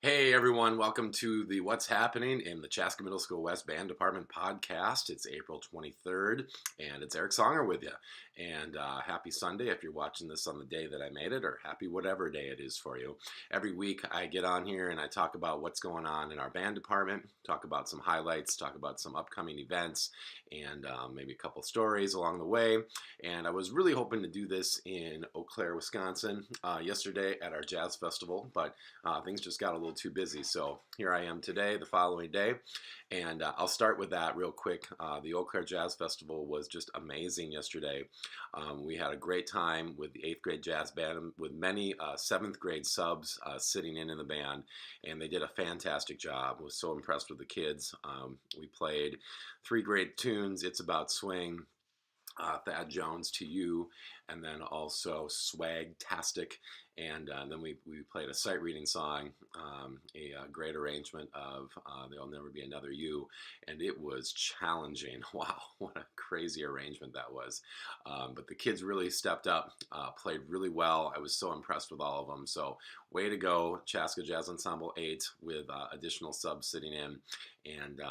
Hey everyone, welcome to the What's Happening in the Chaska Middle School West Band Department podcast. It's April 23rd, and it's Eric Songer with you. And happy Sunday if you're watching this on the day that I made it, or happy whatever day it is for you. Every week I get on here and I talk about what's going on in our band department, talk about some highlights, talk about some upcoming events, and maybe a couple stories along the way. And I was really hoping to do this in Eau Claire, Wisconsin yesterday at our Jazz Festival, but things just got a little too busy. So here I am today, the following day, and I'll start with that real quick. The Eau Claire Jazz Festival was just amazing yesterday. We had a great time with the 8th grade jazz band with many 7th grade subs sitting in the band, and they did a fantastic job. I was so impressed with the kids. We played 3 great tunes, It's About Swing, Thad Jones, To You, and then also Swag-tastic, and then we played a sight reading song, a great arrangement of There'll Never Be Another You, and it was challenging. Wow, what a crazy arrangement that was. But the kids really stepped up, played really well. I was so impressed with all of them. So way to go, Chaska Jazz Ensemble 8 with additional subs sitting in, and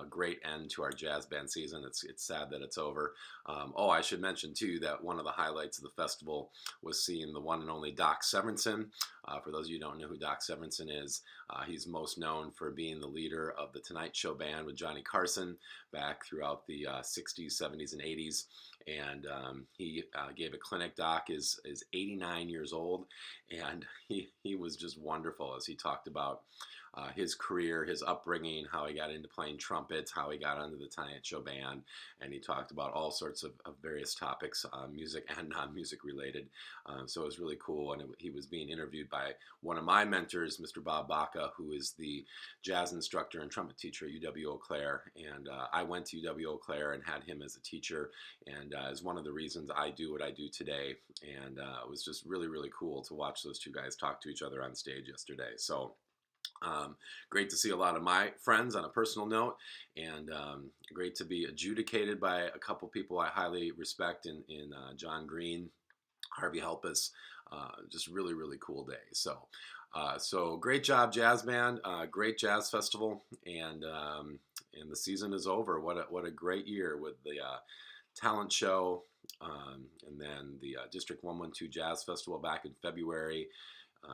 great end to our jazz band season. It's sad that it's over. I should mention too that one of the highlights of the festival was seeing the one and only Doc Severinsen. For those of you who don't know who Doc Severinsen is, he's most known for being the leader of the Tonight Show band with Johnny Carson back throughout the 60s, 70s, and 80s. And he gave a clinic. Doc is 89 years old, and he was just wonderful as he talked about his career, his upbringing, how he got into playing trumpets, how he got onto the Tonight Show band, and he talked about all sorts of various topics, music and non-music related. So it was really cool, and he was being interviewed by one of my mentors, Mr. Bob Baca, who is the jazz instructor and trumpet teacher at UW Eau Claire, and I went to UW Eau Claire and had him as a teacher, and is one of the reasons I do what I do today, and it was just really, really cool to watch those two guys talk to each other on stage yesterday. So great to see a lot of my friends on a personal note, and great to be adjudicated by a couple people I highly respect in John Green, Harvey Helpus. Just really, really cool day. So great job, jazz band. Great jazz festival, and the season is over. What a great year with the talent show, and then the District 112 Jazz Festival back in February.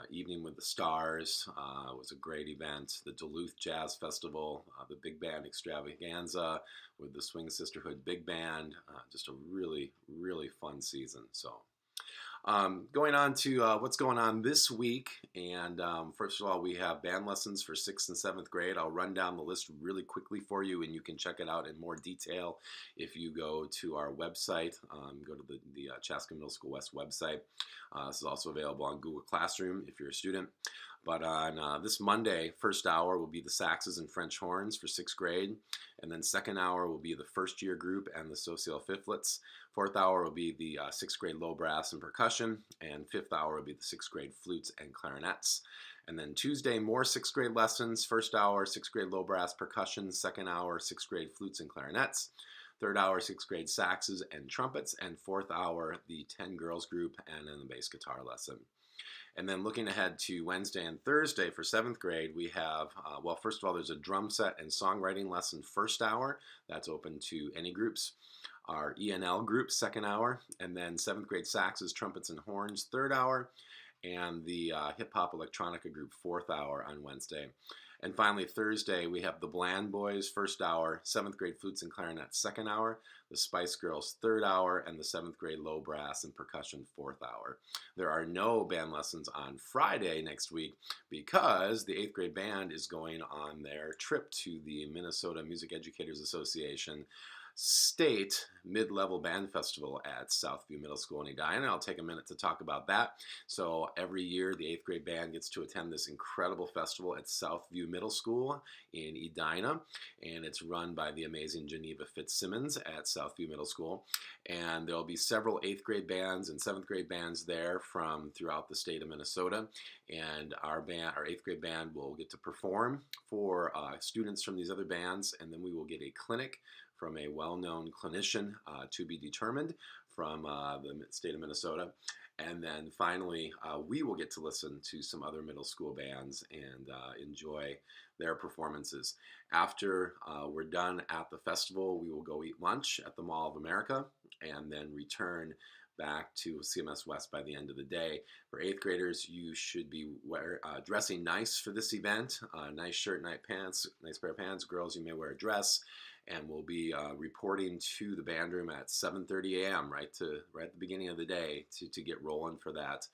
Evening with the Stars was a great event. The Duluth Jazz Festival, the Big Band Extravaganza with the Swing Sisterhood Big Band. Just a really, really fun season. So going on to what's going on this week. And first of all, we have band lessons for 6th and 7th grade. I'll run down the list really quickly for you, and you can check it out in more detail if you go to our website. Go to the Chaska Middle School West website. This is also available on Google Classroom if you're a student. But on this Monday, first hour will be the saxes and French horns for 6th grade. And then second hour will be the first year group and the social fiflets. Fourth hour will be the 6th grade low brass and percussion. And fifth hour will be the 6th grade flutes and clarinets. And then Tuesday, more 6th grade lessons. First hour, 6th grade low brass percussion. Second hour, 6th grade flutes and clarinets. Third hour, 6th grade saxes and trumpets. And fourth hour, the 10 girls group and then the bass guitar lesson. And then looking ahead to Wednesday and Thursday for 7th grade, we have, first of all, there's a drum set and songwriting lesson first hour. That's open to any groups. Our ENL group, second hour. And then 7th grade saxes, trumpets, and horns, third hour. And the hip-hop electronica group, fourth hour on Wednesday. And finally, Thursday, we have the Bland Boys, first hour, 7th grade flutes and clarinets, second hour, the Spice Girls, third hour, and the 7th grade low brass and percussion, fourth hour. There are no band lessons on Friday next week because the 8th grade band is going on their trip to the Minnesota Music Educators Association State MidLevel Band Festival at Southview Middle School in Edina. I'll take a minute to talk about that. So every year the 8th grade band gets to attend this incredible festival at Southview Middle School in Edina, and it's run by the amazing Geneva Fitzsimmons at Southview Middle School. And there'll be several 8th grade bands and 7th grade bands there from throughout the state of Minnesota, and our 8th grade band will get to perform for students from these other bands, and then we will get a clinic from a well-known clinician to be determined from the state of Minnesota. And then finally, we will get to listen to some other middle school bands and enjoy their performances. After we're done at the festival, we will go eat lunch at the Mall of America and then return back to CMS West by the end of the day. For 8th graders, you should be dressing nice for this event. Nice shirt, nice pants, nice pair of pants. Girls, you may wear a dress. And we'll be reporting to the band room at 7:30 a.m. right at the beginning of the day to get rolling for that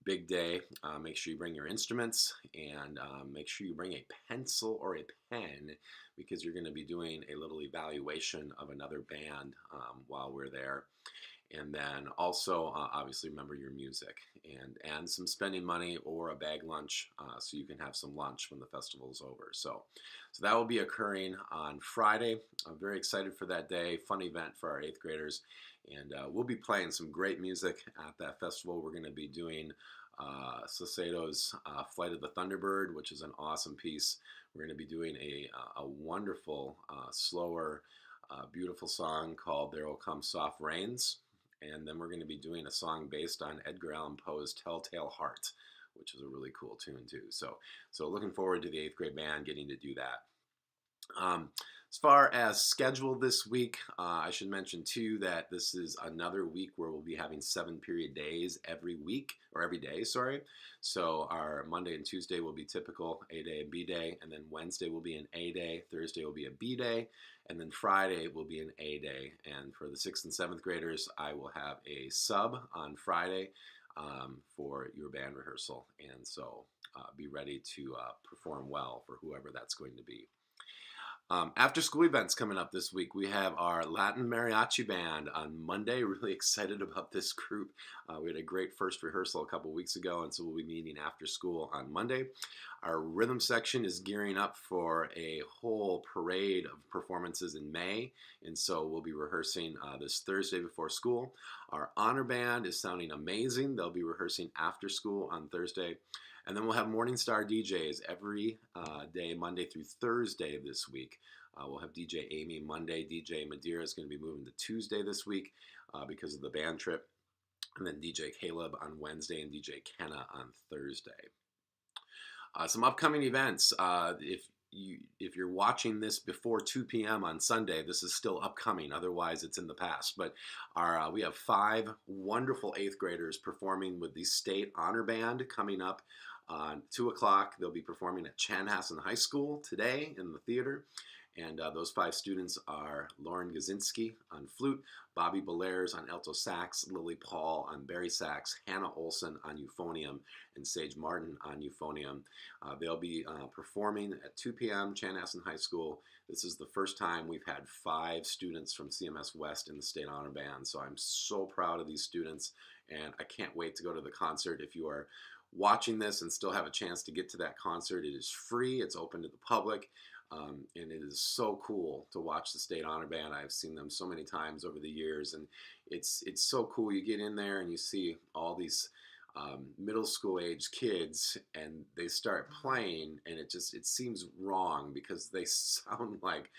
big day. Make sure you bring your instruments and make sure you bring a pencil or a pen because you're going to be doing a little evaluation of another band while we're there. And then also, obviously, remember your music and some spending money or a bag lunch so you can have some lunch when the festival is over. So that will be occurring on Friday. I'm very excited for that day. Fun event for our 8th graders. And we'll be playing some great music at that festival. We're going to be doing Salcedo's Flight of the Thunderbird, which is an awesome piece. We're going to be doing a wonderful, slower, beautiful song called There Will Come Soft Rains. And then we're going to be doing a song based on Edgar Allan Poe's Telltale Heart, which is a really cool tune too. So looking forward to the 8th grade band getting to do that. As far as schedule this week, I should mention too that this is another week where we'll be having 7-period days every week, or every day, sorry. So our Monday and Tuesday will be typical A day and B day, and then Wednesday will be an A day, Thursday will be a B day, and then Friday will be an A day. And for the 6th and 7th graders, I will have a sub on Friday for your band rehearsal. And so be ready to perform well for whoever that's going to be. After school events coming up this week, we have our Latin Mariachi Band on Monday. Really excited about this group. We had a great first rehearsal a couple weeks ago, and so we'll be meeting after school on Monday. Our rhythm section is gearing up for a whole parade of performances in May, and so we'll be rehearsing this Thursday before school. Our honor band is sounding amazing. They'll be rehearsing after school on Thursday. And then we'll have Morning Star DJs every day, Monday through Thursday this week. We'll have DJ Amy Monday. DJ Madeira is going to be moving to Tuesday this week because of the band trip. And then DJ Caleb on Wednesday and DJ Kenna on Thursday. Some upcoming events. If you're watching this before 2 p.m. on Sunday, this is still upcoming. Otherwise, it's in the past. But we have 5 wonderful 8th graders performing with the State Honor Band coming up. 2 o'clock, they'll be performing at Chanhassen High School today in the theater. And those 5 students are Lauren Gazinski on flute, Bobby Belaires on alto sax, Lily Paul on bari sax, Hannah Olson on euphonium, and Sage Martin on euphonium. They'll be performing at 2 p.m. Chanhassen High School. This is the first time we've had 5 students from CMS West in the State Honor Band. So I'm so proud of these students, and I can't wait to go to the concert. If you are watching this and still have a chance to get to that concert, it is free. It's open to the public. And it is so cool to watch the State Honor Band. I've seen them so many times over the years, and it's so cool. You get in there and you see all these middle school age kids, and they start playing, and it seems wrong because they sound like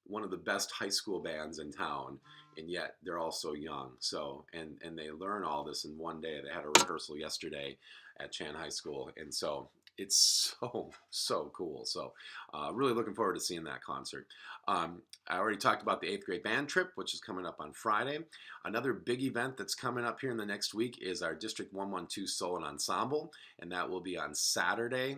one of the best high school bands in town, and yet they're all so young. So and they learn all this in one day. They had a rehearsal yesterday at Chan High School, and so it's so cool. So really looking forward to seeing that concert. I already talked about the 8th grade band trip, which is coming up on Friday. Another big event that's coming up here in the next week is our District 112 Solo and Ensemble, and that will be on Saturday,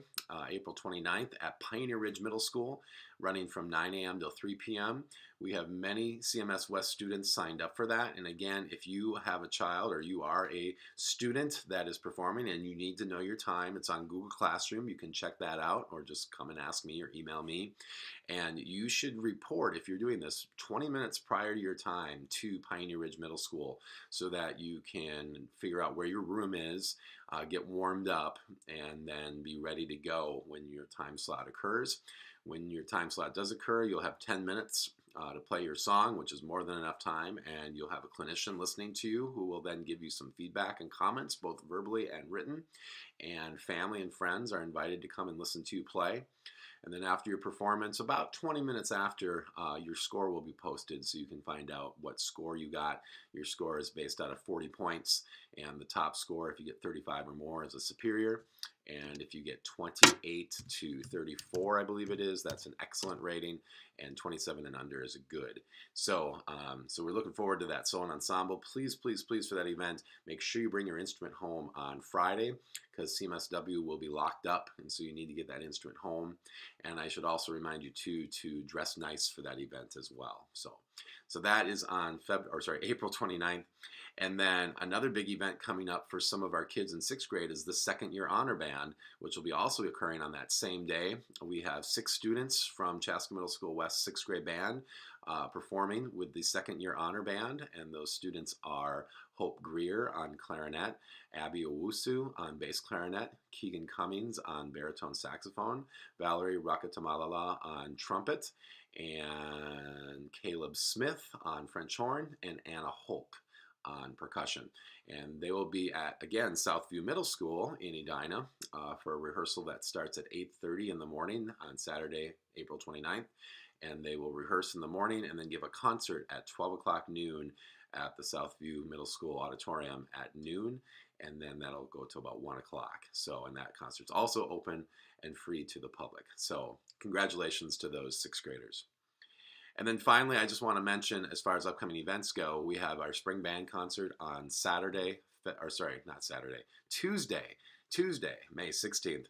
April 29th at Pioneer Ridge Middle School, running from 9 a.m. till 3 p.m. We have many CMS West students signed up for that. And again, if you have a child or you are a student that is performing and you need to know your time, it's on Google Classroom. You can check that out or just come and ask me or email me. And you should report, if you're doing this, 20 minutes prior to your time to Pioneer Ridge Middle School so that you can figure out where your room is, get warmed up, and then be ready to go when your time slot occurs. When your time slot does occur, you'll have 10 minutes to play your song, which is more than enough time, and you'll have a clinician listening to you who will then give you some feedback and comments, both verbally and written, and family and friends are invited to come and listen to you play. And then after your performance, about 20 minutes after, your score will be posted so you can find out what score you got. Your score is based out of 40 points, and the top score, if you get 35 or more, is a superior. And if you get 28 to 34, I believe it is, that's an excellent rating, and 27 and under is a good. So, so we're looking forward to that. So an Ensemble, please, please, please, for that event, make sure you bring your instrument home on Friday, because CMSW will be locked up, and so you need to get that instrument home. And I should also remind you too to dress nice for that event as well. So that is on April 29th. And then another big event coming up for some of our kids in 6th grade is the second year honor band, which will be also occurring on that same day. We have 6 students from Chaska Middle School West 6th grade band performing with the second year honor band, and those students are Hope Greer on clarinet, Abby Owusu on bass clarinet, Keegan Cummings on baritone saxophone, Valerie Rakatamalala on trumpet, and Caleb Smith on French horn, and Anna Hulk on percussion. And they will be at, again, Southview Middle School in Edina for a rehearsal that starts at 8:30 in the morning on Saturday, April 29th. And they will rehearse in the morning and then give a concert at 12 o'clock noon at the Southview Middle School Auditorium at noon. And then that'll go to about 1 o'clock. So, and that concert's also open and free to the public. So congratulations to those 6th graders. And then finally, I just want to mention, as far as upcoming events go, we have our spring band concert on Tuesday, May 16th.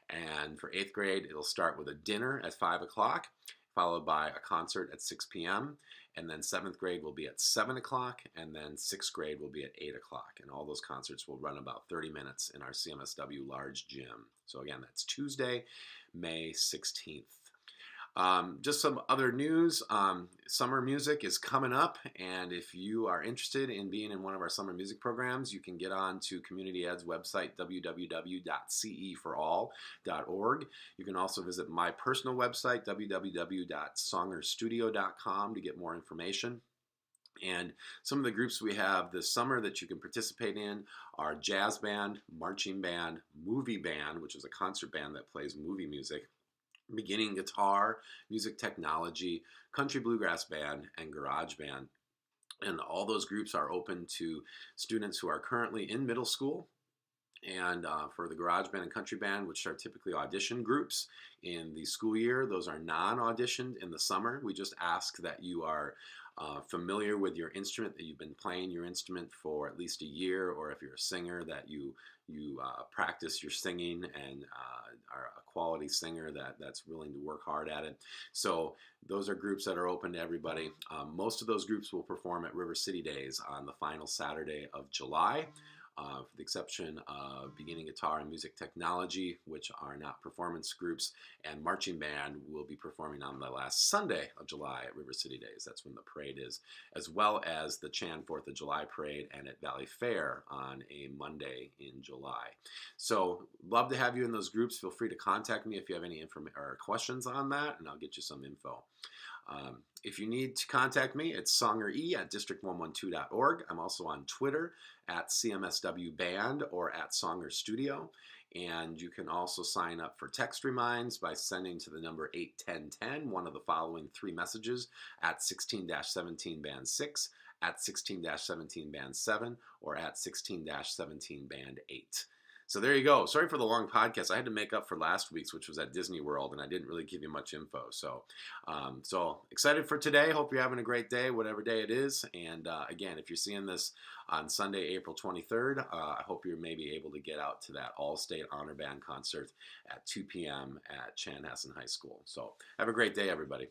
And for 8th grade, it'll start with a dinner at 5 o'clock, followed by a concert at 6 p.m. And then 7th grade will be at 7 o'clock, and then 6th grade will be at 8 o'clock. And all those concerts will run about 30 minutes in our CMSW large gym. So again, that's Tuesday, May 16th. Just some other news. Summer music is coming up, and if you are interested in being in one of our summer music programs, you can get on to Community Ed's website, www.ceforall.org. You can also visit my personal website, www.songerstudio.com, to get more information. And some of the groups we have this summer that you can participate in are jazz band, marching band, movie band, which is a concert band that plays movie music, beginning guitar, music technology, country bluegrass band, and garage band. And all those groups are open to students who are currently in middle school. And for the garage band and country band, which are typically audition groups in the school year, those are non-auditioned in the summer. We just ask that you are familiar with your instrument, that you've been playing your instrument for at least a year, or if you're a singer, that you practice your singing and are a quality singer that's willing to work hard at it. So those are groups that are open to everybody. Most of those groups will perform at River City Days on the final Saturday of July. For the exception of beginning guitar and music technology, which are not performance groups, and marching band will be performing on the last Sunday of July at River City Days. That's when the parade is, as well as the Chan 4th of July parade and at Valley Fair on a Monday in July. So love to have you in those groups. Feel free to contact me if you have any or questions on that, and I'll get you some info. If you need to contact me, it's songery@district112.org. I'm also on Twitter at CMSW Band or at Songer Studio. And you can also sign up for text reminds by sending to the number 81010 one of the following 3 messages at 16-17 Band 6, at 16-17 Band 7, or at 16-17 Band 8. So there you go. Sorry for the long podcast. I had to make up for last week's, which was at Disney World, and I didn't really give you much info. So excited for today. Hope you're having a great day, whatever day it is. And again, if you're seeing this on Sunday, April 23rd, I hope you're maybe able to get out to that All-State Honor Band concert at 2 p.m. at Chanhassen High School. So have a great day, everybody.